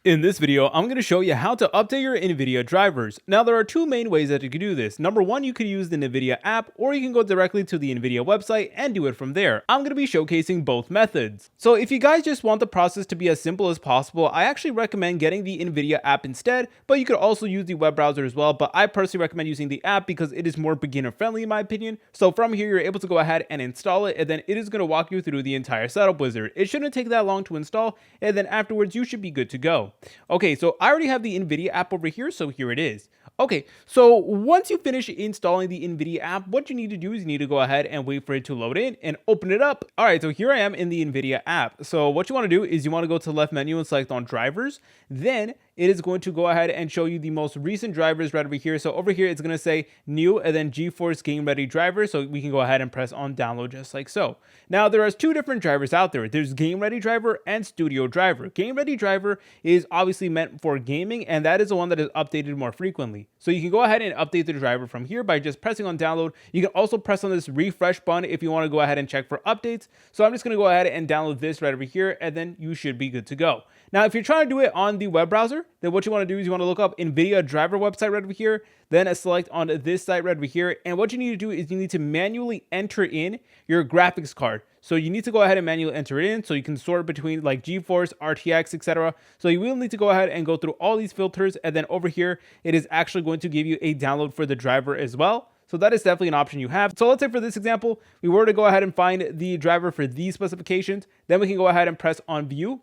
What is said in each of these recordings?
In this video, I'm going to show you how to update your NVIDIA drivers. Now, there are two main ways that you can do this. Number one, you could use the NVIDIA app, or you can go directly to the NVIDIA website and do it from there. I'm going to be showcasing both methods. So if you guys just want the process to be as simple as possible, I actually recommend getting the NVIDIA app instead, but you could also use the web browser as well. But I personally recommend using the app because it is more beginner friendly in my opinion. So from here, you're able to go ahead and install it, and then it is going to walk you through the entire setup wizard. It shouldn't take that long to install, and then afterwards you should be good to go. Okay, so I already have the NVIDIA app over here, so here it is. Okay, so once you finish installing the NVIDIA app, what you need to do is you need to go ahead and wait for it to load in and open it up. All right, so here I am in the NVIDIA app. So what you want to do is you want to go to the left menu and select on drivers. Then it is going to go ahead and show you the most recent drivers right over here. So over here, it's going to say new and then GeForce Game Ready driver. So we can go ahead and press on download just like so. Now there are two different drivers out there. There's Game Ready driver and Studio driver. Game Ready driver is obviously meant for gaming, and that is the one that is updated more frequently. So you can go ahead and update the driver from here by just pressing on download. You can also press on this refresh button if you want to go ahead and check for updates. So I'm just going to go ahead and download this right over here, and then you should be good to go. Now, if you're trying to do it on the web browser, then what you want to do is you want to look up NVIDIA driver website right over here, then select on this site right over here. And what you need to do is you need to manually enter in your graphics card. So you need to go ahead and manually enter it in so you can sort between like GeForce, RTX, etc. So you will need to go ahead and go through all these filters. And then over here, it is actually going to give you a download for the driver as well. So that is definitely an option you have. So let's say for this example, we were to go ahead and find the driver for these specifications. Then we can go ahead and press on view.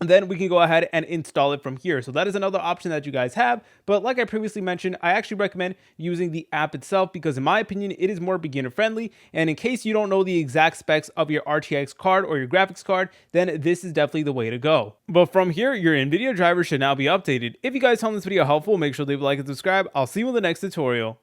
And then we can go ahead and install it from here. So that is another option that you guys have. But like I previously mentioned, I actually recommend using the app itself because in my opinion, it is more beginner friendly. And in case you don't know the exact specs of your RTX card or your graphics card, then this is definitely the way to go. But from here, your NVIDIA driver should now be updated. If you guys found this video helpful, make sure to leave a like and subscribe. I'll see you in the next tutorial.